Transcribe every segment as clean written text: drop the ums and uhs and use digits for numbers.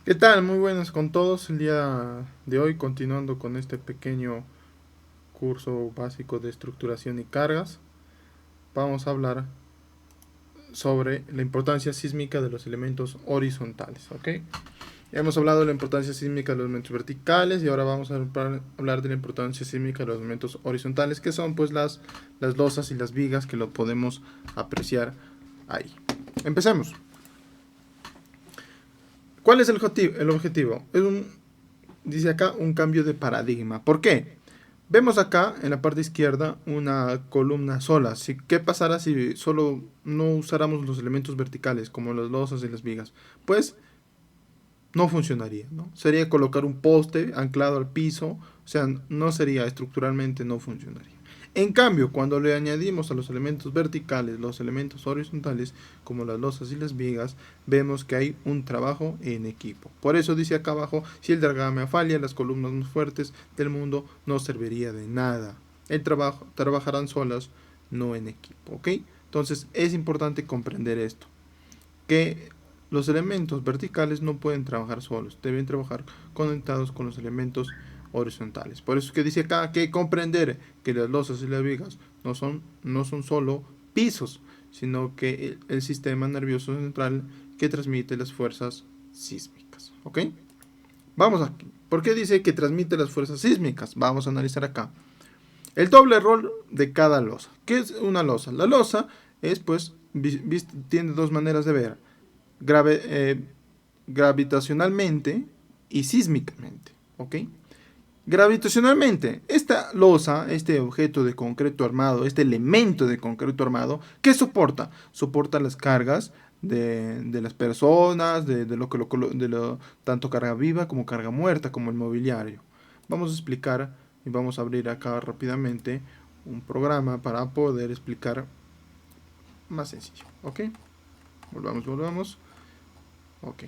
¿Qué tal? Muy buenas con todos. El día de hoy, continuando con este pequeño curso básico de estructuración y cargas, vamos a hablar sobre la importancia sísmica de los elementos horizontales. ¿Ok? Ya hemos hablado de la importancia sísmica de los elementos verticales y ahora vamos a hablar de la importancia sísmica de los elementos horizontales, que son pues las losas y las vigas que lo podemos apreciar ahí. Empecemos. ¿Cuál es el objetivo? Dice acá, un cambio de paradigma. ¿Por qué? Vemos acá en la parte izquierda una columna sola. ¿Qué pasará si solo no usáramos los elementos verticales como las losas y las vigas? Pues no funcionaría, ¿no? Sería colocar un poste anclado al piso, o sea, no sería estructuralmente, no funcionaría. En cambio, cuando le añadimos a los elementos verticales los elementos horizontales, como las losas y las vigas, vemos que hay un trabajo en equipo. Por eso dice acá abajo, si el diagrama falla, las columnas más fuertes del mundo no serviría de nada. Trabajarán solas, no en equipo, ¿ok? Entonces es importante comprender esto, que los elementos verticales no pueden trabajar solos, deben trabajar conectados con los elementos horizontales. Por eso es que dice acá que comprender que las losas y las vigas no son solo pisos, sino que el sistema nervioso central que transmite las fuerzas sísmicas. ¿Ok? Vamos aquí. ¿Por qué dice que transmite las fuerzas sísmicas? Vamos a analizar acá. El doble rol de cada losa. ¿Qué es una losa? La losa es, pues, tiene dos maneras de ver: grave, gravitacionalmente y sísmicamente. ¿Ok? Gravitacionalmente, esta losa, este objeto de concreto armado, este elemento de concreto armado, ¿qué soporta? Soporta las cargas de las personas, tanto carga viva como carga muerta, como el mobiliario. Vamos a explicar y vamos a abrir acá rápidamente un programa para poder explicar más sencillo. ¿Ok? Volvamos. Ok.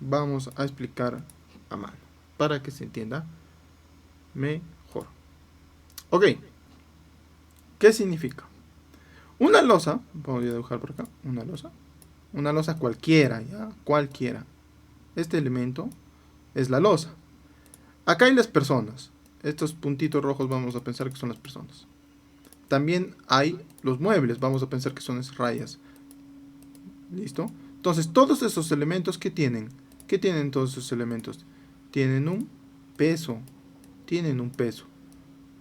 Vamos a explicar a mano para que se entienda mejor. Ok. ¿Qué significa? Una losa, voy a dibujar por acá, una losa cualquiera, ya, cualquiera. Este elemento es la losa. Acá hay las personas. Estos puntitos rojos vamos a pensar que son las personas. También hay los muebles, vamos a pensar que son esas rayas. ¿Listo? Entonces, todos esos elementos que tienen, ¿qué tienen todos esos elementos? Tienen un peso, tienen un peso.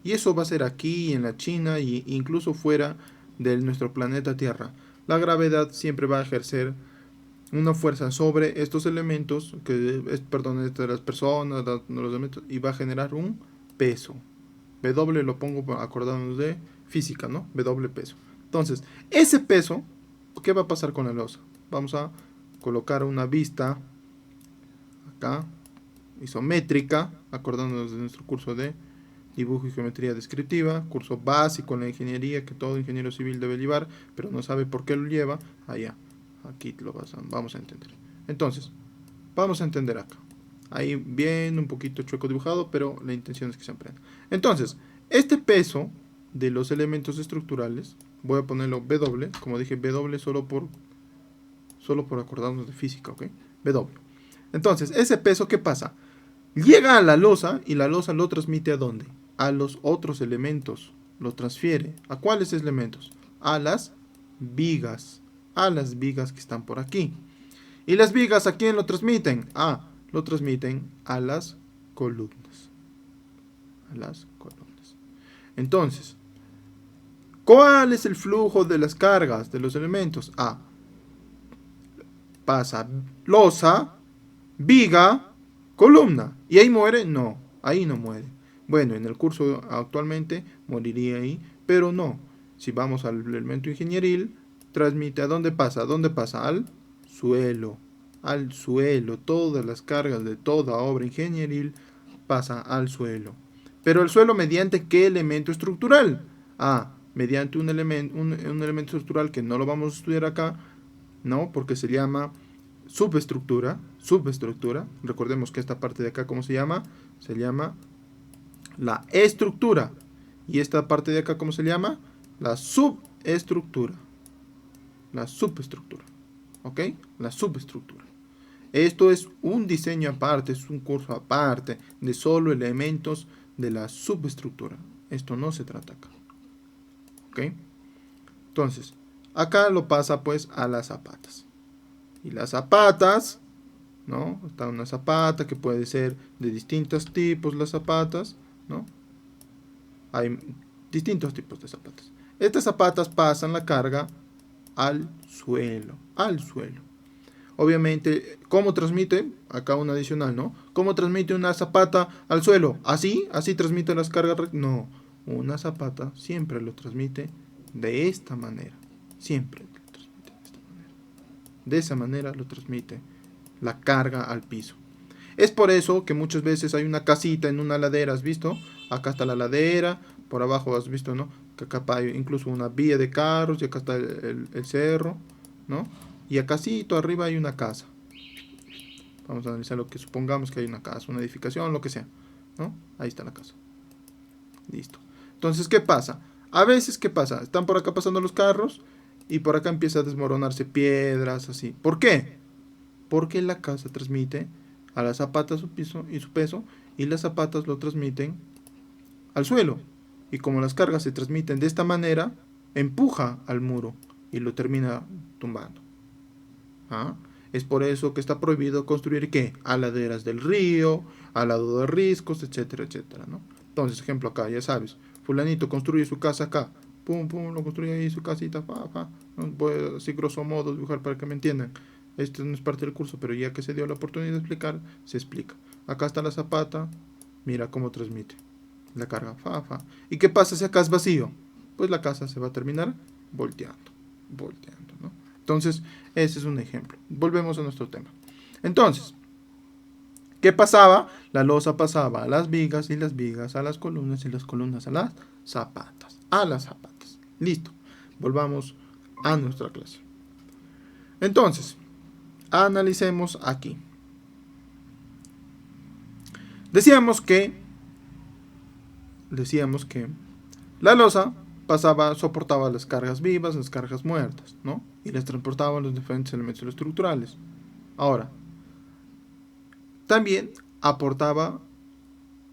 Y eso va a ser aquí, en la China e incluso fuera de nuestro planeta Tierra. La gravedad siempre va a ejercer una fuerza sobre estos elementos, entre las personas, los elementos, y va a generar un peso. W lo pongo acordándonos de física, ¿no? W peso. Entonces, ese peso, ¿qué va a pasar con la losa? Vamos a colocar una vista acá, isométrica, acordándonos de nuestro curso de dibujo y geometría descriptiva, curso básico en la ingeniería que todo ingeniero civil debe llevar, pero no sabe por qué lo lleva, allá, aquí vamos a entender. Entonces, vamos a entender acá. Ahí bien, un poquito chueco dibujado, pero la intención es que se aprenda. Entonces, este peso de los elementos estructurales, voy a ponerlo W, como dije, W solo por acordarnos de física, ¿ok? W. Entonces, ese peso, ¿qué pasa? Llega a la losa y la losa lo transmite ¿a dónde? A los otros elementos. Lo transfiere. ¿A cuáles elementos? A las vigas. A las vigas que están por aquí. ¿Y las vigas a quién lo transmiten? Lo transmiten a las columnas. A las columnas. Entonces, ¿cuál es el flujo de las cargas de los elementos? Pasa losa, viga, columna. ¿Y ahí muere? No, ahí no muere. Bueno, en el curso actualmente moriría ahí, pero no. Si vamos al elemento ingenieril, transmite ¿a dónde pasa? ¿A dónde pasa? Al suelo. Al suelo. Todas las cargas de toda obra ingenieril pasa al suelo. Pero el suelo mediante ¿qué elemento estructural? Mediante un elemento estructural que no lo vamos a estudiar acá, ¿no? Porque se llama subestructura. Recordemos que esta parte de acá, ¿cómo se llama? Se llama la estructura. Y esta parte de acá, ¿cómo se llama? La subestructura. La subestructura. ¿Ok? La subestructura. Esto es un diseño aparte, es un curso aparte de solo elementos de la subestructura. Esto no se trata acá. ¿Ok? Entonces, acá lo pasa pues a las zapatas. Y las zapatas, ¿no? Está una zapata que puede ser de distintos tipos las zapatas, ¿no? Hay distintos tipos de zapatas. Estas zapatas pasan la carga al suelo, al suelo. Obviamente, ¿cómo transmite? Acá un adicional, ¿no? ¿Cómo transmite una zapata al suelo? ¿Así? ¿Así transmite las cargas? No, una zapata siempre lo transmite de esta manera. Siempre lo transmite de esta manera. De esa manera lo transmite la carga al piso. Es por eso que muchas veces hay una casita en una ladera, ¿has visto? Acá está la ladera, por abajo has visto, ¿no? Que acá hay incluso una vía de carros y acá está el cerro, ¿no? Y acácito arriba hay una casa. Vamos a analizar lo que supongamos que hay una casa, una edificación, lo que sea, ¿no? Ahí está la casa. Listo. Entonces, ¿qué pasa? A veces, ¿qué pasa? Están por acá pasando los carros y por acá empieza a desmoronarse piedras, así. ¿Por qué? Porque la casa transmite a las zapatas su piso y su peso y las zapatas lo transmiten al suelo. Y como las cargas se transmiten de esta manera, empuja al muro y lo termina tumbando. ¿Ah? Es por eso que está prohibido construir ¿qué? A laderas del río, al lado de riscos, etcétera, etcétera, ¿no? Entonces, ejemplo acá, ya sabes, fulanito construye su casa acá, pum, pum, lo construye ahí su casita, fa, fa. ¿No? Voy así grosso modo dibujar para que me entiendan. Esto no es parte del curso, pero ya que se dio la oportunidad de explicar, se explica. Acá está la zapata, mira cómo transmite la carga, fa, fa. ¿Y qué pasa si acá es vacío? Pues la casa se va a terminar volteando, volteando, ¿no? Entonces, ese es un ejemplo. Volvemos a nuestro tema. Entonces, ¿qué pasaba? La losa pasaba a las vigas y las vigas a las columnas y las columnas a las zapatas. A las zapatas. Listo. Volvamos a nuestra clase. Entonces, analicemos aquí. Decíamos que la losa pasaba, soportaba las cargas vivas, las cargas muertas, ¿no? Y les transportaba los diferentes elementos estructurales. Ahora, también aportaba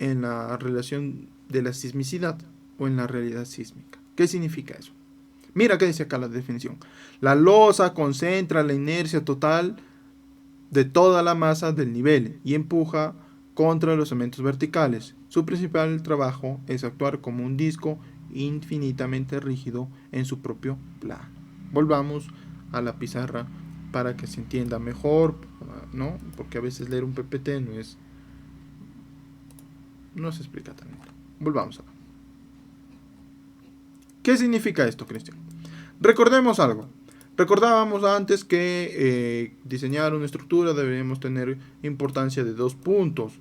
en la relación de la sismicidad o en la realidad sísmica. ¿Qué significa eso? Mira qué dice acá la definición. La losa concentra la inercia total de toda la masa del nivel y empuja contra los elementos verticales. Su principal trabajo es actuar como un disco infinitamente rígido en su propio plano. Volvamos a la pizarra para que se entienda mejor, ¿no? Porque a veces leer un PPT no se explica tan bien. Volvamos acá. ¿Qué significa esto, Cristian? Recordemos algo. Recordábamos antes que diseñar una estructura deberíamos tener importancia de dos puntos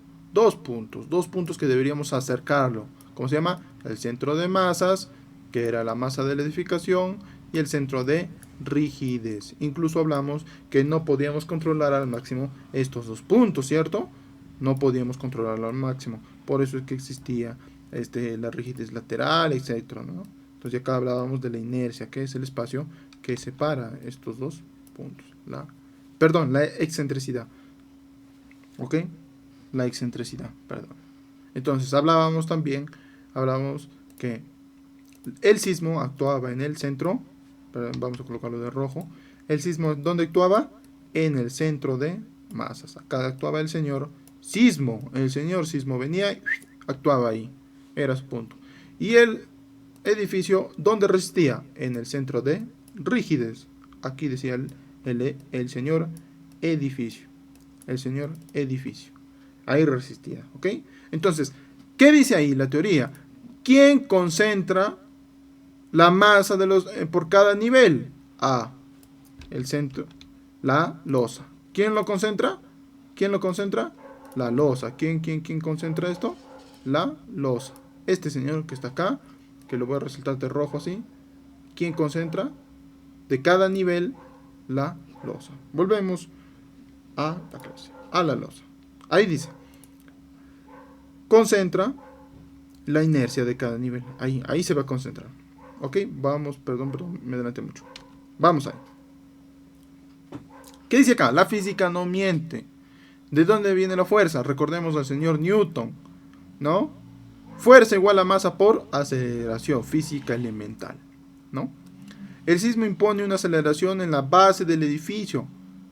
que deberíamos acercarlo. ¿Cómo se llama? El centro de masas, que era la masa de la edificación, y el centro de rigidez. Incluso hablamos que no podíamos controlar al máximo estos dos puntos, ¿cierto? No podíamos controlarlo al máximo. Por eso es que existía la rigidez lateral, etc., ¿no? Entonces acá hablábamos de la inercia, que es el espacio que separa estos dos puntos. La excentricidad. ¿Ok? La excentricidad, perdón. Entonces hablábamos que el sismo actuaba en el centro, vamos a colocarlo de rojo. El sismo, ¿dónde actuaba? En el centro de masas. Acá actuaba el señor sismo. El señor sismo venía y actuaba ahí. Era su punto. Y el edificio, ¿dónde resistía? En el centro de rigidez. Aquí decía el señor edificio. El señor edificio. Ahí resistía, ¿ok? Entonces, ¿qué dice ahí la teoría? ¿Quién concentra la masa por cada nivel? El centro, la losa. ¿Quién lo concentra? ¿Quién lo concentra? La losa. ¿Quién concentra esto? La losa. Este señor que está acá, que lo voy a resaltar de rojo así. ¿Quién concentra? De cada nivel, la losa. Volvemos a la clase, a la losa. Ahí dice, concentra la inercia de cada nivel. Ahí se va a concentrar. Ok, vamos, perdón, me adelanté mucho. Vamos ahí. ¿Qué dice acá? La física no miente. ¿De dónde viene la fuerza? Recordemos al señor Newton, ¿no? Fuerza igual a masa por aceleración, física elemental, ¿no? El sismo impone una aceleración en la base del edificio.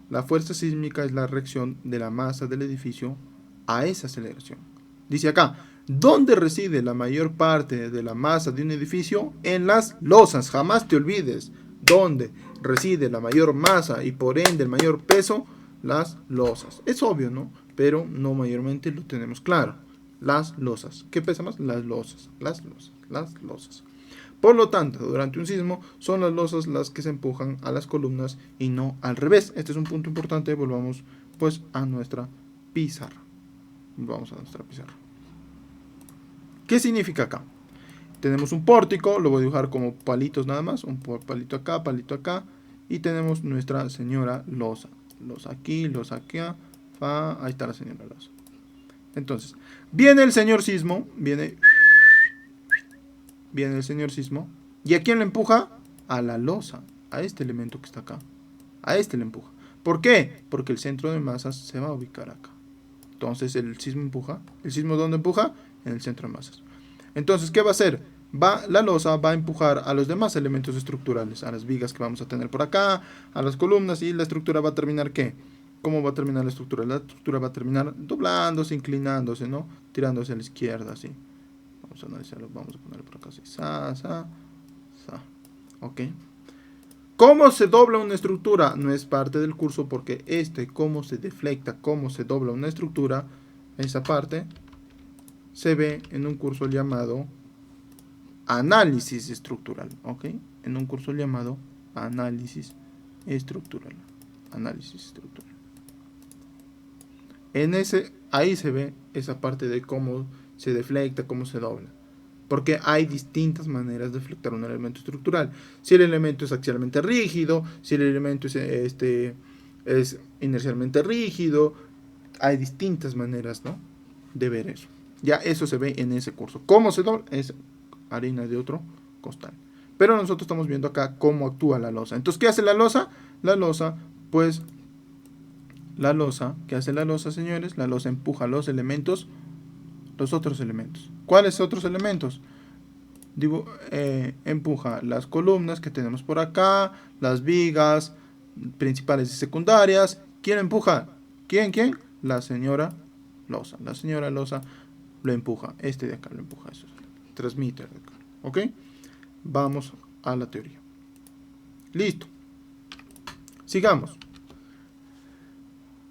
La fuerza sísmica es la reacción de la masa del edificio a esa aceleración. Dice acá, ¿dónde reside la mayor parte de la masa de un edificio? En las losas, jamás te olvides. ¿Dónde reside la mayor masa y por ende el mayor peso? Las losas. Es obvio, ¿no? Pero no mayormente lo tenemos claro. Las losas. ¿Qué pesa más? Las losas. Las losas. Las losas. Por lo tanto, durante un sismo son las losas las que se empujan a las columnas y no al revés. Este es un punto importante. Volvamos pues a nuestra pizarra. Vamos a nuestra pizarra. ¿Qué significa acá? Tenemos un pórtico, lo voy a dibujar como palitos nada más. Un palito acá. Y tenemos nuestra señora losa. Losa aquí, losa aquí. Ahí está la señora losa. Entonces, viene el señor sismo. Viene el señor sismo. ¿Y a quién le empuja? A la losa. A este elemento que está acá. A este le empuja. ¿Por qué? Porque el centro de masas se va a ubicar acá. Entonces el sismo empuja. ¿El sismo dónde empuja? En el centro de masas. Entonces, ¿qué va a hacer? La losa va a empujar a los demás elementos estructurales. A las vigas que vamos a tener por acá. A las columnas. Y la estructura va a terminar ¿qué? ¿Cómo va a terminar la estructura? La estructura va a terminar doblándose, inclinándose, ¿no? Tirándose a la izquierda, así. Vamos a analizarlo, vamos a ponerlo por acá así. Ok. ¿Cómo se dobla una estructura? No es parte del curso porque cómo se deflecta, cómo se dobla una estructura, esa parte se ve en un curso llamado análisis estructural, ¿ok? En un curso llamado análisis estructural. Análisis estructural. Ahí se ve esa parte de cómo se deflecta, cómo se dobla. Porque hay distintas maneras de deflectar un elemento estructural. Si el elemento es axialmente rígido, si el elemento es inercialmente rígido, hay distintas maneras, ¿no? De ver eso. Ya eso se ve en ese curso. ¿Cómo se dobla? Es harina de otro costal. Pero nosotros estamos viendo acá cómo actúa la losa. Entonces, ¿qué hace la losa? ¿Qué hace la losa, señores? La losa empuja los otros elementos. ¿Cuáles otros elementos? Empuja las columnas que tenemos por acá, las vigas principales y secundarias. ¿Quién empuja? ¿Quién? La señora losa. La señora losa lo empuja. Este de acá lo empuja. Eso transmite. ¿Ok? Vamos a la teoría. Listo. Sigamos.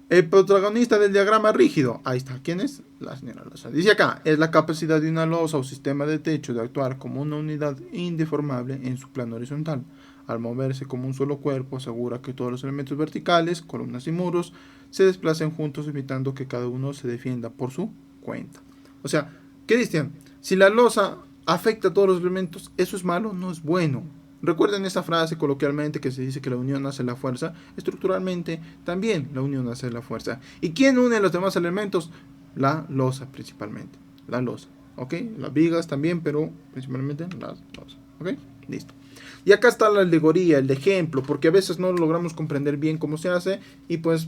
El protagonista del diagrama rígido. Ahí está. ¿Quién es? La señora losa. Dice acá, es la capacidad de una losa o sistema de techo de actuar como una unidad indeformable en su plano horizontal. Al moverse como un solo cuerpo, asegura que todos los elementos verticales, columnas y muros, se desplacen juntos, evitando que cada uno se defienda por su cuenta. O sea, ¿qué dicen? Si la losa afecta a todos los elementos, ¿eso es malo? No es bueno. Recuerden esa frase coloquialmente que se dice que la unión hace la fuerza. Estructuralmente también la unión hace la fuerza. ¿Y quién une los demás elementos? La losa principalmente. La losa. ¿Ok? Las vigas también, pero principalmente las losas. ¿Ok? Listo. Y acá está la alegoría, el ejemplo, porque a veces no logramos comprender bien cómo se hace y pues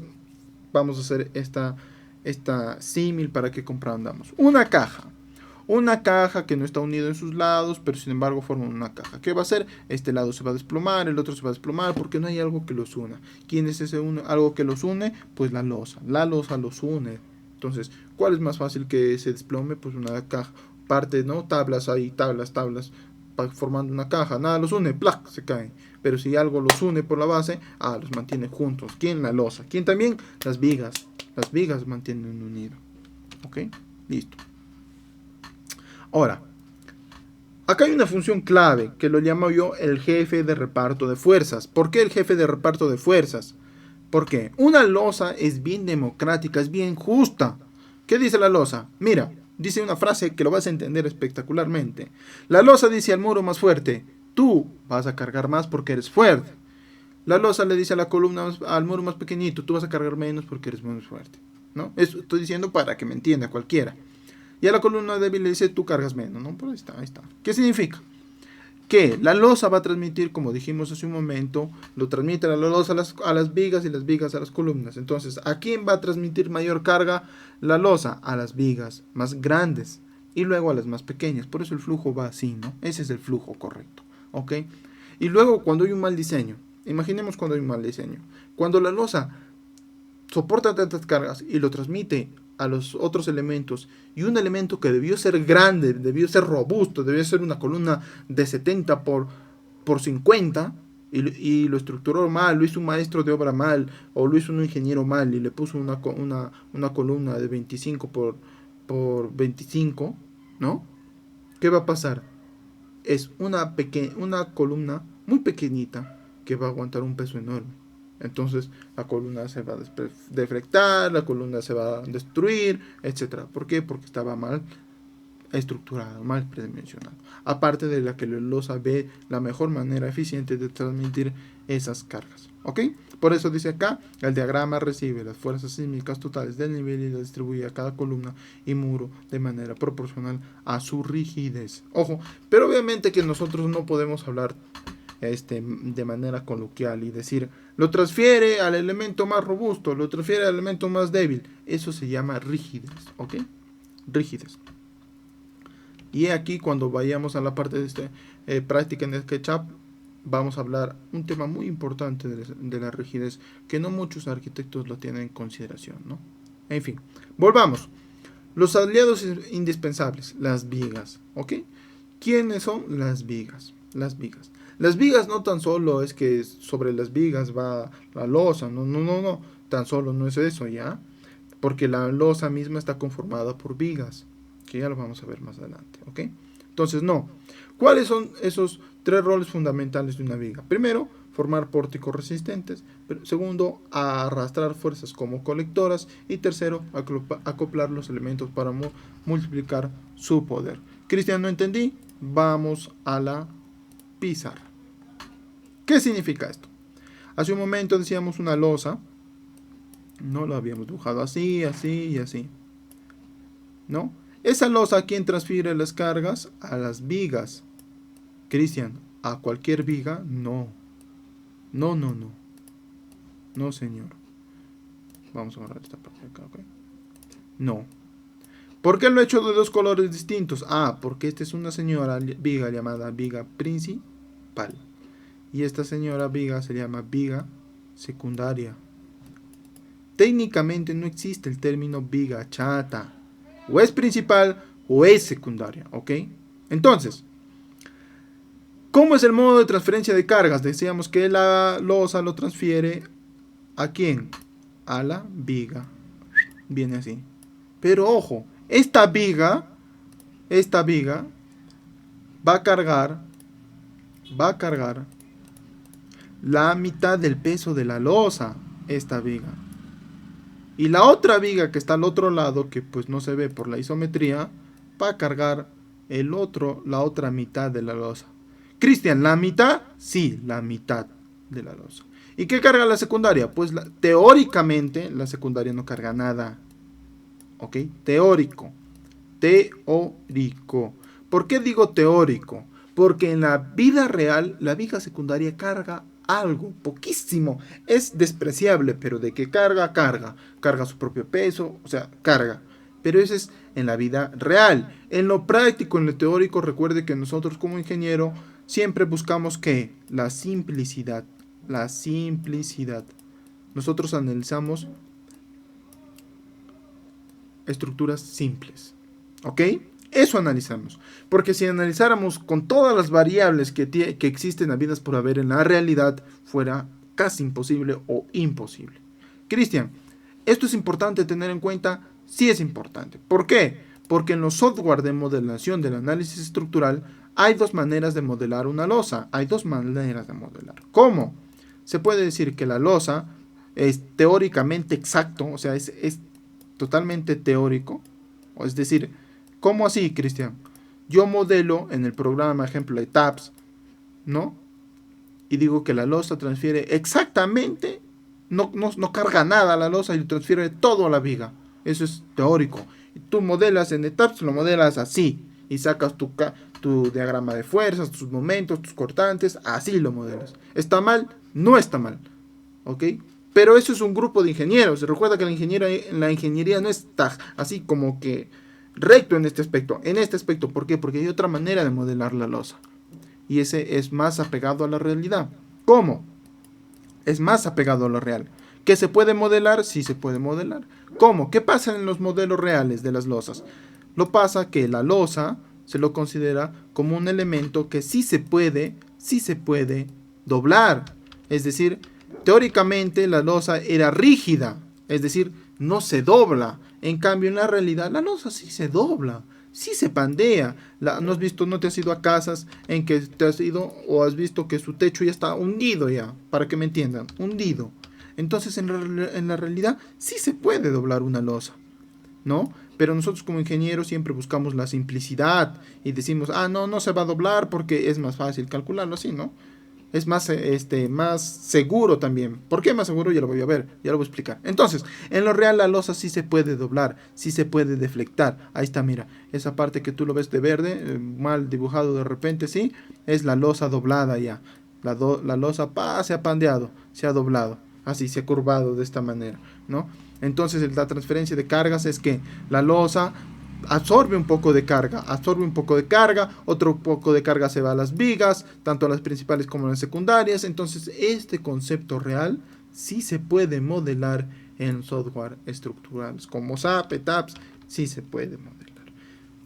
vamos a hacer esta símil para que comprendamos. Una caja que no está unido en sus lados, pero sin embargo forma una caja. ¿Qué va a hacer? Este lado se va a desplomar, el otro se va a desplomar, porque no hay algo que los una. ¿Quién es algo que los une? Pues la losa. La losa los une. Entonces, ¿cuál es más fácil que se desplome? Pues una caja. Parte, ¿no? Tablas ahí, tablas, formando una caja. Nada los une, ¡plac! Se caen. Pero si algo los une por la base, los mantiene juntos. ¿Quién? La losa. ¿Quién también? Las vigas. Las vigas mantienen unido. ¿Ok? Listo. Ahora, acá hay una función clave que lo llamo yo el jefe de reparto de fuerzas. ¿Por qué el jefe de reparto de fuerzas? Porque una losa es bien democrática, es bien justa. ¿Qué dice la losa? Mira, dice una frase que lo vas a entender espectacularmente. La losa dice al muro más fuerte, tú vas a cargar más porque eres fuerte. La losa le dice a la columna, al muro más pequeñito, tú vas a cargar menos porque eres menos fuerte. ¿No? Eso estoy diciendo para que me entienda cualquiera. Y a la columna débil le dice, tú cargas menos, ¿no? Pues ahí está. ¿Qué significa? que la losa va a transmitir, como dijimos hace un momento, lo transmite la losa a las vigas y las vigas a las columnas. Entonces, ¿a quién va a transmitir mayor carga la losa? A las vigas más grandes y luego a las más pequeñas. Por eso el flujo va así, ¿no? Ese es el flujo correcto, ¿ok? Y luego, cuando hay un mal diseño, imaginemos cuando hay un mal diseño, cuando la losa soporta tantas cargas y lo transmite a los otros elementos, y un elemento que debió ser grande, debió ser robusto, debió ser una columna de 70 por 50, y lo estructuró mal, lo hizo un maestro de obra mal, o lo hizo un ingeniero mal, y le puso una columna de 25 por 25, ¿no? ¿Qué va a pasar? Es una columna muy pequeñita que va a aguantar un peso enorme. Entonces la columna se va a deflectar, la columna se va a destruir, etc. ¿Por qué? Porque estaba mal estructurado, mal predimensionado. Aparte de la que la losa ve la mejor manera eficiente de transmitir esas cargas. ¿Ok? Por eso dice acá, el diagrama recibe las fuerzas sísmicas totales del nivel y las distribuye a cada columna y muro de manera proporcional a su rigidez. Ojo, pero obviamente que nosotros no podemos hablar de manera coloquial y decir, lo transfiere al elemento más robusto, lo transfiere al elemento más débil. Eso se llama rigidez, ¿ok? Rigidez. Y aquí cuando vayamos a la parte de práctica en SketchUp, vamos a hablar un tema muy importante de la rigidez, que no muchos arquitectos lo tienen en consideración, ¿no? En fin, volvamos. Los aliados indispensables, las vigas, ¿ok? ¿Quiénes son las vigas? Las vigas. Las vigas no tan solo es que sobre las vigas va la losa, no, tan solo no es eso, ¿ya? Porque la losa misma está conformada por vigas, que ya lo vamos a ver más adelante, ¿ok? Entonces, no. ¿Cuáles son esos 3 roles fundamentales de una viga? Primero, formar pórticos resistentes. Segundo, arrastrar fuerzas como colectoras. Y tercero, acoplar los elementos para multiplicar su poder. Cristian, no entendí. Vamos a la pizarra. ¿Qué significa esto? Hace un momento decíamos una losa. No lo habíamos dibujado así, así y así, ¿no? Esa losa, ¿a quién transfiere las cargas? A las vigas. Cristian, ¿a cualquier viga? No. No, señor. Vamos a borrar esta parte de acá, ¿ok? No. ¿Por qué lo he hecho de 2 colores distintos? Ah, porque esta es una señora viga llamada viga principal. Y esta señora viga se llama viga secundaria. Técnicamente no existe el término viga chata. O es principal o es secundaria, ¿ok? Entonces, ¿cómo es el modo de transferencia de cargas? Decíamos que la losa lo transfiere ¿a quién? A la viga. Viene así. Pero ojo, esta viga va a cargar la mitad del peso de la losa, esta viga. Y la otra viga que está al otro lado, que pues no se ve por la isometría, va a cargar la otra mitad de la losa. Cristian, ¿la mitad? Sí, la mitad de la losa. ¿Y qué carga la secundaria? Pues teóricamente la secundaria no carga nada. ¿Ok? Teórico. ¿Por qué digo teórico? Porque en la vida real la viga secundaria carga algo, poquísimo. Es despreciable, pero de que carga su propio peso, o sea, carga. Pero eso es en la vida real. En lo práctico, en lo teórico, recuerde que nosotros como ingeniero siempre buscamos ¿qué? La simplicidad. Nosotros analizamos estructuras simples, ¿ok? Eso analizamos, porque si analizáramos con todas las variables que existen habidas por haber en la realidad, fuera casi imposible o imposible. Cristian, ¿esto es importante tener en cuenta? Sí es importante. ¿Por qué? Porque en los software de modelación del análisis estructural hay 2 maneras de modelar una losa. Hay 2 maneras de modelar. ¿Cómo? Se puede decir que la losa es teóricamente exacto, o sea, es totalmente teórico, es decir, ¿cómo así, Cristian? Yo modelo en el programa, ejemplo, de TAPS, ¿no? Y digo que la losa transfiere exactamente, no carga nada a la losa y transfiere todo a la viga. Eso es teórico. Y tú modelas en TAPS, lo modelas así y sacas tu tu diagrama de fuerzas, tus momentos, tus cortantes, así lo modelas. ¿Está mal? No está mal, ¿ok? Pero eso es un grupo de ingenieros. Recuerda que la ingeniería no está así como que recto en este aspecto. En este aspecto, ¿por qué? Porque hay otra manera de modelar la losa. Y ese es más apegado a la realidad. ¿Cómo? Es más apegado a lo real. ¿Que se puede modelar? Sí se puede modelar. ¿Cómo? ¿Qué pasa en los modelos reales de las losas? Lo pasa que la losa se lo considera como un elemento que sí se puede doblar. Es decir, teóricamente la losa era rígida, es decir, no se dobla. En cambio, en la realidad, la losa sí se dobla, sí se pandea. ¿No te has ido a casas en que te has ido o has visto que su techo ya está hundido ya? Para que me entiendan, hundido. Entonces, en la realidad, sí se puede doblar una losa, ¿no? Pero nosotros como ingenieros siempre buscamos la simplicidad y decimos, no se va a doblar porque es más fácil calcularlo así, ¿no? Es más seguro también. ¿Por qué más seguro? Ya lo voy a ver, ya lo voy a explicar. Entonces, en lo real la losa sí se puede doblar, sí se puede deflectar. Ahí está, mira, esa parte que tú lo ves de verde, mal dibujado de repente, sí, es la losa doblada ya. La losa se ha pandeado, se ha doblado, así, se ha curvado de esta manera, ¿no? Entonces la transferencia de cargas es que la losa absorbe un poco de carga, otro poco de carga se va a las vigas, tanto a las principales como a las secundarias. Entonces este concepto real sí se puede modelar en software estructurales como SAP, ETAPS, sí se puede modelar.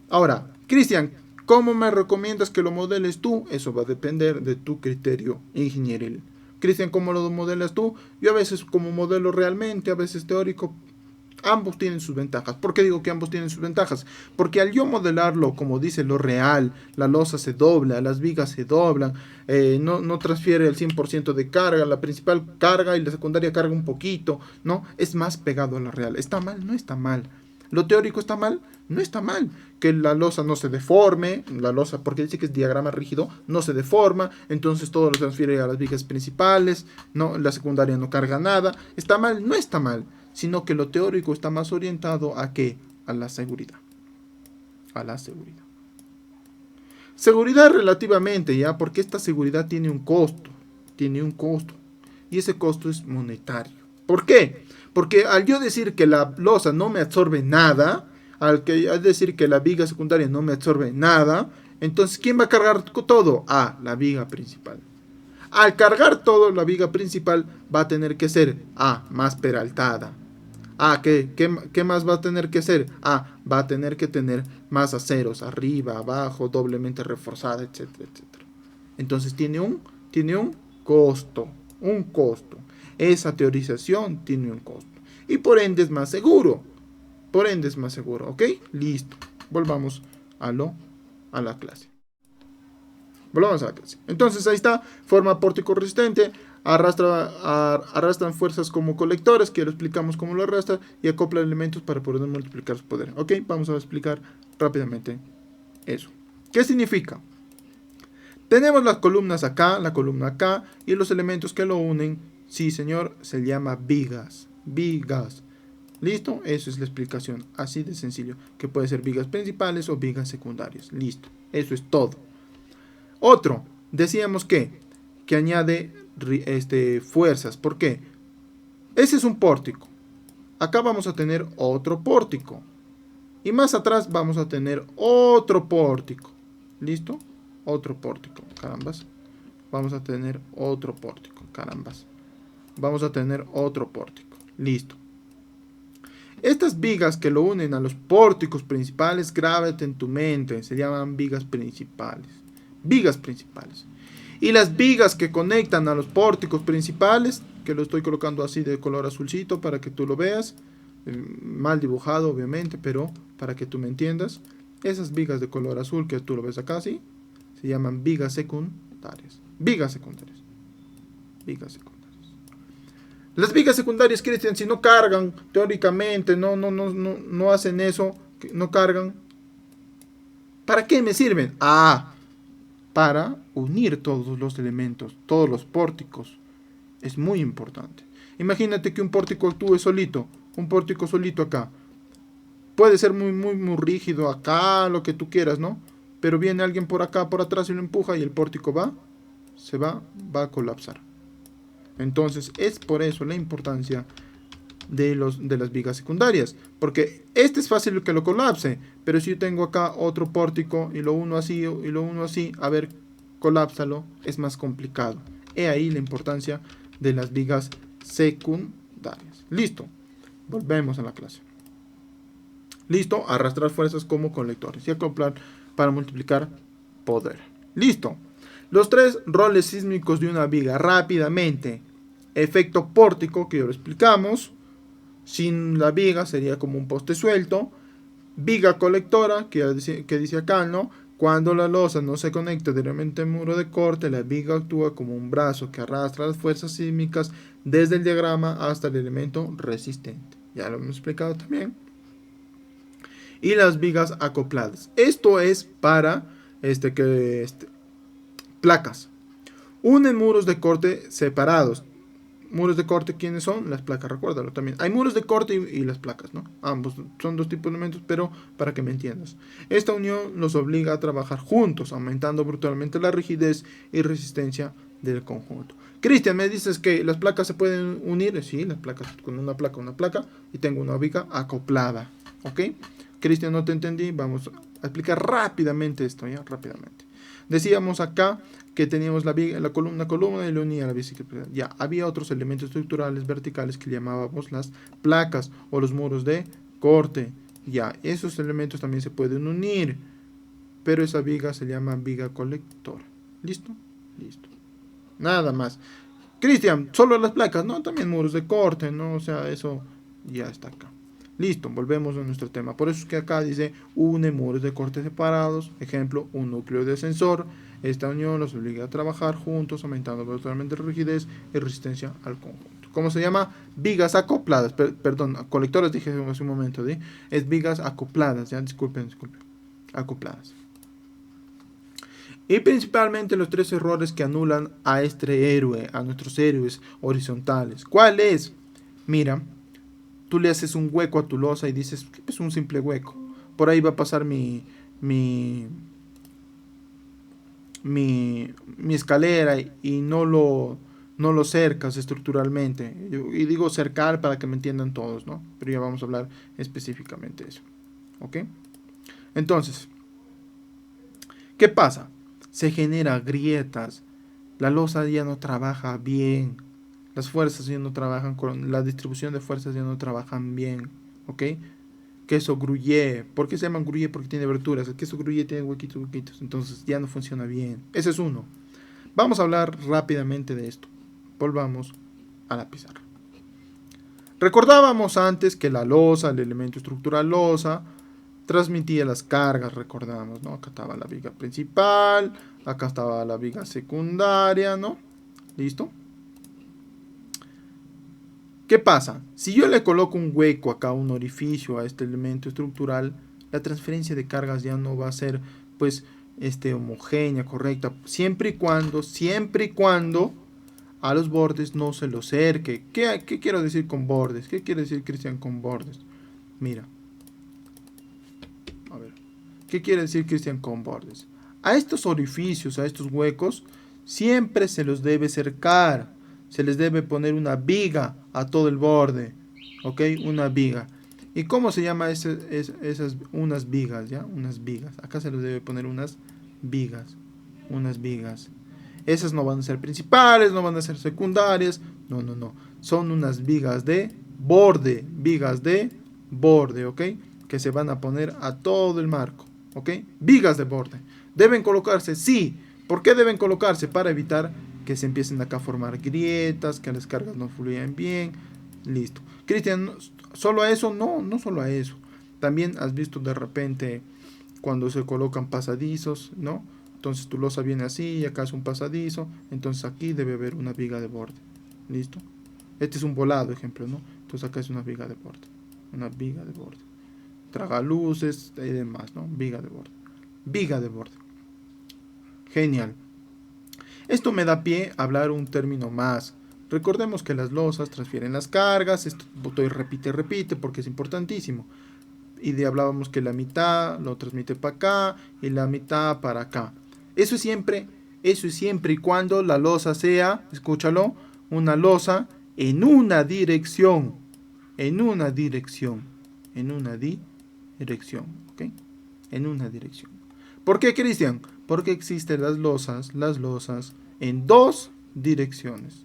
Ahora, Cristian, ¿cómo me recomiendas que lo modeles tú? Eso va a depender de tu criterio ingenieril. Cristian, ¿cómo lo modelas tú? Yo a veces como modelo realmente, a veces teórico. Ambos tienen sus ventajas. ¿Por qué digo que ambos tienen sus ventajas? Porque al yo modelarlo, como dice lo real, la losa se dobla, las vigas se doblan, no transfiere el 100% de carga, la principal carga y la secundaria carga un poquito, ¿no? Es más pegado a lo real. ¿Está mal? No está mal. ¿Lo teórico está mal? No está mal. Que la losa no se deforme, la losa, porque dice que es diagrama rígido, no se deforma, entonces todo lo transfiere a las vigas principales, ¿no? La secundaria no carga nada. ¿Está mal? No está mal. Sino que lo teórico está más orientado a ¿qué? A la seguridad. A la seguridad. Seguridad relativamente, ¿ya? Porque esta seguridad tiene un costo. Tiene un costo. Y ese costo es monetario. ¿Por qué? Porque al yo decir que la losa no me absorbe nada, al decir que la viga secundaria no me absorbe nada, entonces ¿quién va a cargar todo? La viga principal. Al cargar todo, la viga principal va a tener que ser más peraltada. ¿Qué más va a tener que ser? Va a tener que tener más aceros arriba, abajo, doblemente reforzada, etcétera, etcétera. Entonces tiene un costo, Esa teorización tiene un costo. Y por ende es más seguro. ¿Ok? Listo. Volvamos a la clase. Entonces ahí está, forma pórtico resistente, arrastran fuerzas como colectores, que lo explicamos cómo lo arrastra, y acopla elementos para poder multiplicar su poder. Ok, vamos a explicar rápidamente eso. ¿Qué significa? Tenemos las columnas acá, la columna acá, y los elementos que lo unen, sí señor, se llama vigas. ¿Listo? Eso es la explicación, así de sencillo, que puede ser vigas principales o vigas secundarias. Listo, eso es todo. Otro, decíamos que añade fuerzas. ¿Por qué? Ese es un pórtico. Acá vamos a tener otro pórtico. Y más atrás vamos a tener otro pórtico. ¿Listo? Otro pórtico, carambas. Vamos a tener otro pórtico, carambas. Vamos a tener otro pórtico. Listo. Estas vigas que lo unen a los pórticos principales, grábate en tu mente, se llaman vigas principales. Y las vigas que conectan a los pórticos principales, que lo estoy colocando así de color azulcito para que tú lo veas, mal dibujado obviamente, pero para que tú me entiendas, esas vigas de color azul que tú lo ves acá, ¿sí? Se llaman vigas secundarias. Las vigas secundarias, Cristian, si no cargan, teóricamente, no hacen eso, no cargan, ¿para qué me sirven? Para unir todos los elementos, todos los pórticos. Es muy importante. Imagínate que un pórtico actúe solito, un pórtico solito acá. Puede ser muy rígido acá, lo que tú quieras, ¿no? pero viene alguien por acá, por atrás y lo empuja y el pórtico va a colapsar. Entonces es por eso la importancia de las vigas secundarias, porque este es fácil que lo colapse, pero si yo tengo acá otro pórtico y lo uno así y lo uno así, a ver, colápsalo, es más complicado. He ahí la importancia de las vigas secundarias. Listo, volvemos a la clase. Listo, arrastrar fuerzas como colectores y acoplar para multiplicar poder. Listo. Los tres roles sísmicos de una viga rápidamente. Efecto pórtico, que ya lo explicamos. Sin la viga sería como un poste suelto. Viga colectora, que dice acá, ¿no? Cuando la losa no se conecta directamente al muro de corte, la viga actúa como un brazo que arrastra las fuerzas sísmicas desde el diagrama hasta el elemento resistente. Ya lo hemos explicado también. Y las vigas acopladas. Esto es para placas. Unen muros de corte separados. Muros de corte, ¿quiénes son? Las placas, recuérdalo también. Hay muros de corte y las placas, ¿no? Ambos son dos tipos de elementos, pero para que me entiendas. Esta unión los obliga a trabajar juntos, aumentando brutalmente la rigidez y resistencia del conjunto. Cristian, me dices que las placas se pueden unir. Sí, las placas con una placa, y tengo una viga acoplada. ¿Ok? Cristian, no te entendí. Vamos a explicar rápidamente esto, ¿ya? Rápidamente. Decíamos acá que teníamos la columna y le unía a la bicicleta. Ya, había otros elementos estructurales verticales que llamábamos las placas o los muros de corte. Ya, esos elementos también se pueden unir, pero esa viga se llama viga colectora. ¿Listo? Listo. Nada más. Cristian, solo las placas, no, también muros de corte, ¿no? O sea, eso ya está acá. Listo, volvemos a nuestro tema. Por eso es que acá dice une muros de corte separados. Ejemplo, un núcleo de sensor. Esta unión los obliga a trabajar juntos, aumentando totalmente la rigidez y resistencia al conjunto. ¿Cómo se llama? Vigas acopladas. Perdón, colectores dije hace un momento. ¿sí? Es vigas acopladas. Ya, disculpen. Acopladas. Y principalmente los tres errores que anulan a este héroe, a nuestros héroes horizontales. ¿Cuál es? Mira, tú le haces un hueco a tu losa y dices, es un simple hueco. Por ahí va a pasar mi escalera y no lo cercas estructuralmente. Y digo cercar para que me entiendan todos, ¿no? Pero ya vamos a hablar específicamente de eso. ¿Ok? Entonces, ¿qué pasa? Se generan grietas. La losa ya no trabaja bien. Las fuerzas ya no trabajan con la distribución de fuerzas ya no trabajan bien, ¿ok? Queso gruyère, ¿por qué se llaman gruyère? Porque tiene aberturas. El queso gruyère tiene huequitos, entonces ya no funciona bien. Ese es uno. Vamos a hablar rápidamente de esto. Volvamos a la pizarra. Recordábamos antes que la losa, el elemento estructural losa, transmitía las cargas, recordamos, ¿no? Acá estaba la viga principal, acá estaba la viga secundaria, ¿no? ¿Listo? ¿Qué pasa? Si yo le coloco un hueco acá, un orificio a este elemento estructural, la transferencia de cargas ya no va a ser, pues, homogénea, correcta, siempre y cuando a los bordes no se los cerque. ¿Qué quiero decir con bordes? ¿Qué quiere decir Cristian con bordes? Mira. A ver. ¿Qué quiere decir Cristian con bordes? A estos orificios, a estos huecos, siempre se los debe cercar. Se les debe poner una viga a todo el borde, ¿ok? Una viga. ¿Y cómo se llama esas unas vigas, ya? Unas vigas. Acá se les debe poner unas vigas. Esas no van a ser principales, no van a ser secundarias. No. Son unas vigas de borde, ¿ok? Que se van a poner a todo el marco, ¿ok? Vigas de borde. ¿Deben colocarse? Sí. ¿Por qué deben colocarse? Para evitar que se empiecen acá a formar grietas, que las cargas no fluyan bien. Listo. Cristian, ¿solo a eso? No solo a eso. También has visto de repente cuando se colocan pasadizos, ¿no? Entonces tu losa viene así y acá es un pasadizo. Entonces aquí debe haber una viga de borde. ¿Listo? Este es un volado, ejemplo, ¿no? Entonces acá es una viga de borde. Una viga de borde. Tragaluces y demás, ¿no? Viga de borde. Genial. Esto me da pie a hablar un término más. Recordemos que las losas transfieren las cargas. Esto estoy repite porque es importantísimo. hablábamos que la mitad lo transmite para acá y la mitad para acá. Eso es siempre y cuando la losa sea, escúchalo, una losa en una dirección, ¿ok? En una dirección. ¿Por qué, Cristian? Porque existen las losas en dos direcciones.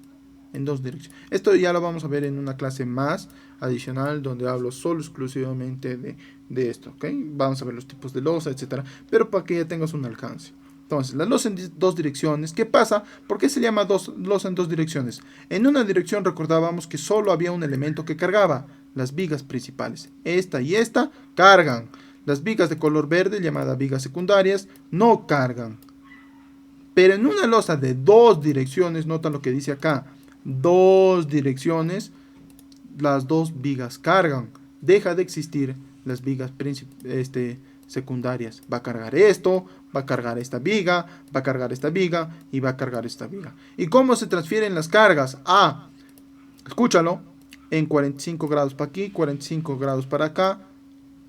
Esto ya lo vamos a ver en una clase más adicional donde hablo solo exclusivamente de esto, ¿ok? Vamos a ver los tipos de losa, etcétera, pero para que ya tengas un alcance. Entonces, la losa en dos direcciones, ¿qué pasa? ¿Por qué se llama losa en dos direcciones? En una dirección recordábamos que solo había un elemento que cargaba, las vigas principales. Esta y esta cargan. Las vigas de color verde, llamadas vigas secundarias, no cargan. Pero en una losa de dos direcciones, nota lo que dice acá, dos direcciones, las dos vigas cargan. Deja de existir las vigas secundarias. Va a cargar esto, va a cargar esta viga, va a cargar esta viga y va a cargar esta viga. ¿Y cómo se transfieren las cargas? Escúchalo, en 45 grados para aquí, 45 grados para acá,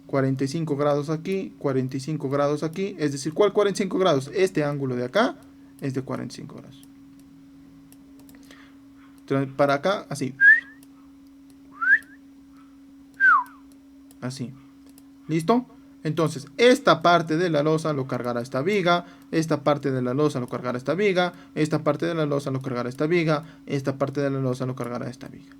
45 grados aquí, 45 grados aquí. Es decir, ¿cuál 45 grados? Este ángulo de acá es de 45 grados. Para acá, así. Así. ¿Listo? Entonces, esta parte de la losa lo cargará esta viga, esta parte de la losa lo cargará esta viga, esta parte de la losa lo cargará esta viga, esta parte de la losa lo cargará esta viga.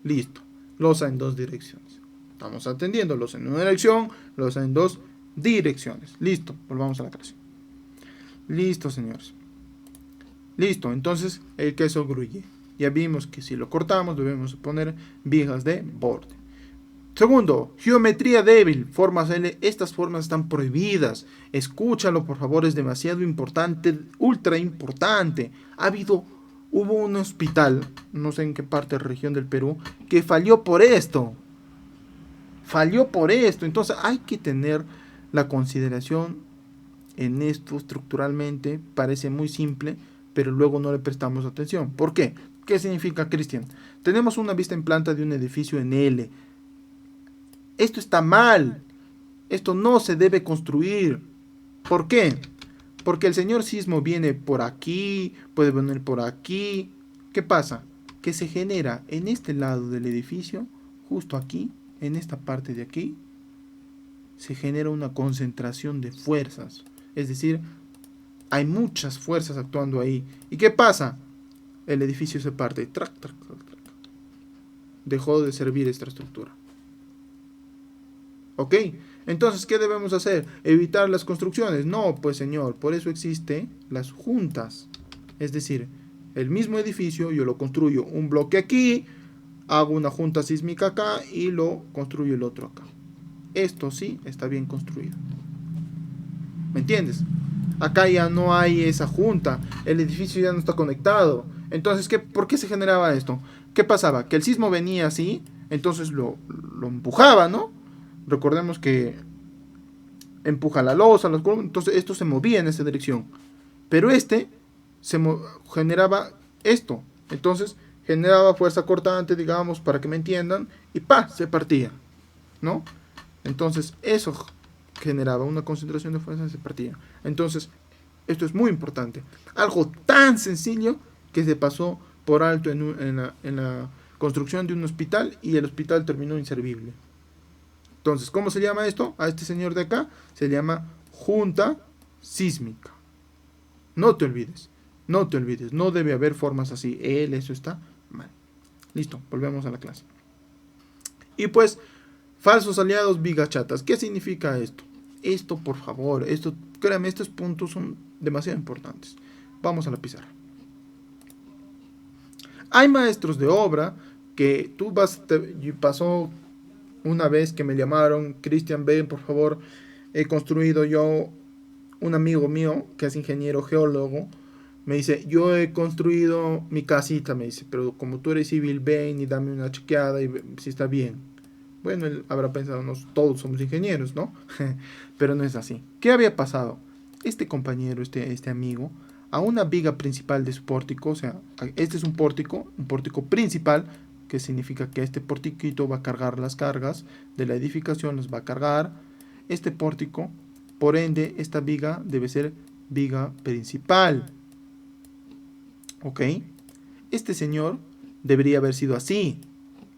Listo. Losa en dos direcciones. Estamos atendiendo losa en una dirección, losa en dos direcciones. Listo. Volvamos a la clase. Listo, señores. Listo. Entonces, el queso gruyere. Ya vimos que si lo cortamos debemos poner vigas de borde. Segundo, geometría débil, formas L. Estas formas están prohibidas. Escúchalo, por favor, es demasiado importante, ultra importante. Hubo un hospital, no sé en qué parte de la región del Perú, que falló por esto. Entonces hay que tener la consideración en esto estructuralmente. Parece muy simple, pero luego no le prestamos atención. ¿Por qué? ¿Qué significa, Cristian? Tenemos una vista en planta de un edificio en L. Esto está mal. Esto no se debe construir. ¿Por qué? Porque el señor sismo viene por aquí, puede venir por aquí. ¿Qué pasa? Que se genera en este lado del edificio, justo aquí, en esta parte de aquí, se genera una concentración de fuerzas. Es decir, hay muchas fuerzas actuando ahí. ¿Y qué pasa? El edificio se parte. Trac, trac, trac, trac. Dejó de servir esta estructura. ¿Ok? Entonces, ¿qué debemos hacer? ¿Evitar las construcciones? No, pues señor, por eso existen las juntas. Es decir, el mismo edificio, yo lo construyo un bloque aquí, hago una junta sísmica acá y lo construyo el otro acá. Esto sí está bien construido. ¿Me entiendes? Acá ya no hay esa junta, el edificio ya no está conectado. Entonces, ¿por qué se generaba esto? ¿Qué pasaba? Que el sismo venía así, entonces lo empujaba, ¿no? Recordemos que empuja la losa, entonces esto se movía en esa dirección. Pero generaba esto. Entonces generaba fuerza cortante, digamos, para que me entiendan, y se partía, ¿no? Entonces eso generaba una concentración de fuerza y se partía. Entonces, esto es muy importante. Algo tan sencillo que se pasó por alto en la construcción de un hospital y el hospital terminó inservible. Entonces, ¿cómo se llama esto? A este señor de acá se llama junta sísmica. No te olvides, no debe haber formas así. Eso está mal. Listo, volvemos a la clase. Y pues, falsos aliados bigachatas. ¿Qué significa esto? Esto, por favor, créame, estos puntos son demasiado importantes. Vamos a la pizarra. Hay maestros de obra que pasó una vez que me llamaron, Cristian, ven, por favor, he construido yo, un amigo mío que es ingeniero geólogo, me dice, yo he construido mi casita, me dice, pero como tú eres civil, ven y dame una chequeada y si está bien. Bueno, él habrá pensado, todos somos ingenieros, ¿no? Pero no es así. ¿Qué había pasado? Este compañero, este amigo, a una viga principal de su pórtico, o sea, este es un pórtico principal, que significa que este portiquito va a cargar las cargas de la edificación, las va a cargar este pórtico. Por ende, esta viga debe ser viga principal. ¿Ok? Este señor debería haber sido así,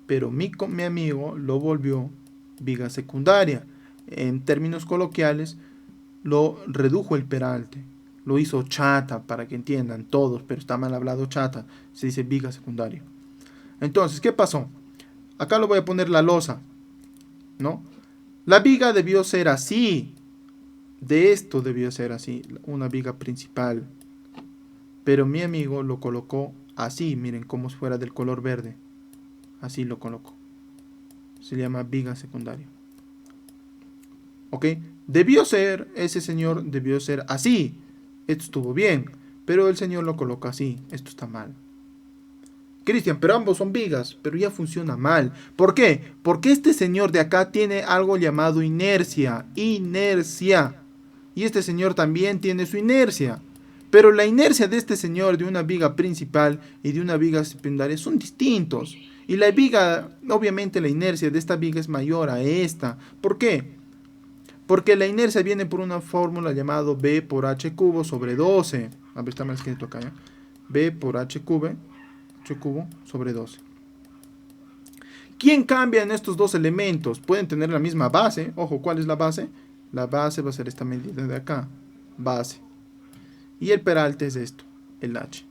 pero mi amigo lo volvió viga secundaria. En términos coloquiales, lo redujo el peralte. Lo hizo chata, para que entiendan todos, pero está mal hablado chata. Se dice viga secundaria. Entonces, ¿qué pasó? Acá lo voy a poner la losa, ¿no? La viga debió ser así. De esto debió ser así, una viga principal. Pero mi amigo lo colocó así, miren, como si fuera del color verde. Así lo colocó. Se llama viga secundaria. ¿Ok? Ese señor debió ser así. Esto estuvo bien, pero el señor lo coloca así. Esto está mal. Cristian, pero ambos son vigas, pero ya funciona mal. ¿Por qué? Porque este señor de acá tiene algo llamado inercia. Inercia. Y este señor también tiene su inercia. Pero la inercia de este señor, de una viga principal y de una viga secundaria, son distintos. Y la viga, obviamente la inercia de esta viga es mayor a esta. ¿Por qué? Porque la inercia viene por una fórmula llamada B por H cubo sobre 12. A ver, está mal escrito acá, ¿ya? B por H cubo sobre 12. ¿Quién cambia en estos dos elementos? Pueden tener la misma base. Ojo, ¿cuál es la base? La base va a ser esta medida de acá. Base. Y el peralte es esto, el H.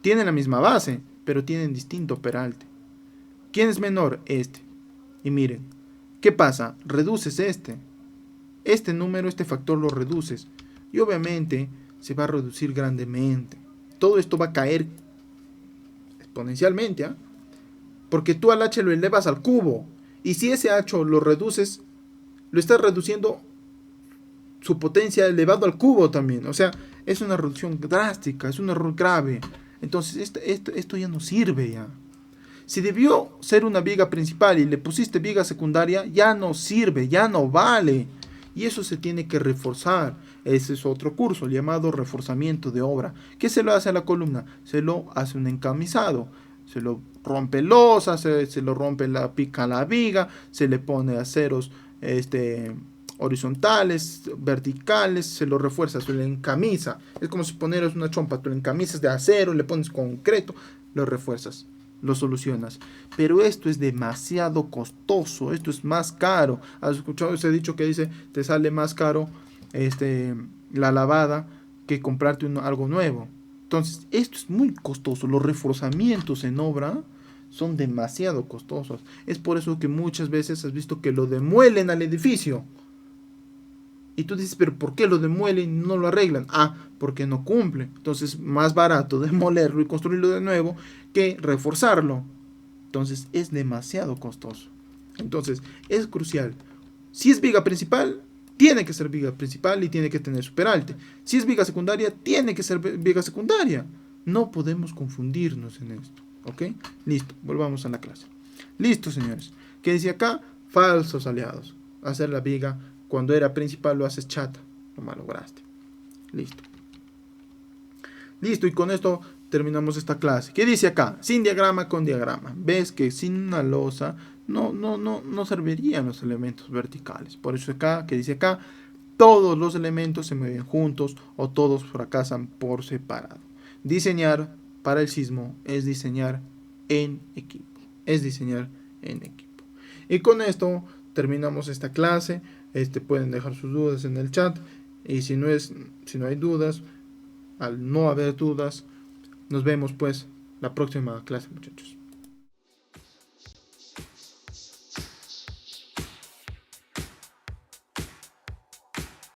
Tienen la misma base, pero tienen distinto peralte. ¿Quién es menor? Este. Y miren, ¿qué pasa? Reduces este número, este factor lo reduces. Y obviamente se va a reducir grandemente. Todo esto va a caer exponencialmente, ¿eh? Porque tú al H lo elevas al cubo. Y si ese H lo reduces, lo estás reduciendo su potencia elevado al cubo también. O sea, es una reducción drástica, es un error grave. Entonces esto ya no sirve ya. Si debió ser una viga principal y le pusiste viga secundaria, ya no sirve, ya no vale. Y eso se tiene que reforzar. Ese es otro curso llamado reforzamiento de obra. ¿Qué se lo hace a la columna? Se lo hace un encamisado. Se lo rompe losa, se lo rompe la pica a la viga, se le pone aceros horizontales, verticales, se lo refuerza, se le encamisa. Es como si poneras una chompa, tú le encamisas de acero, le pones concreto, lo refuerzas, lo solucionas. Pero esto es demasiado costoso, esto es más caro. ¿Has escuchado ese dicho que dice, te sale más caro la lavada que comprarte algo nuevo? Entonces, esto es muy costoso. Los reforzamientos en obra son demasiado costosos. Es por eso que muchas veces has visto que lo demuelen al edificio. Y tú dices, pero ¿por qué lo demuelen y no lo arreglan? Ah, porque no cumple. Entonces, más barato demolerlo y construirlo de nuevo que reforzarlo. Entonces, es demasiado costoso. Entonces, es crucial. Si es viga principal, tiene que ser viga principal y tiene que tener su peralte. Si es viga secundaria, tiene que ser viga secundaria. No podemos confundirnos en esto. ¿Ok? Listo, volvamos a la clase. Listo, señores. ¿Qué dice acá? Falsos aliados. Hacer la viga cuando era principal lo haces chata. Lo malograste. Listo. Listo, y con esto terminamos esta clase. ¿Qué dice acá? Sin diagrama, con diagrama. Ves que sin una losa no servirían los elementos verticales. Por eso acá, ¿qué dice acá? Todos los elementos se mueven juntos o todos fracasan por separado. Diseñar para el sismo es diseñar en equipo. Es diseñar en equipo. Y con esto terminamos esta clase. Pueden dejar sus dudas en el chat. Y si no hay dudas, al no haber dudas, nos vemos pues la próxima clase, muchachos.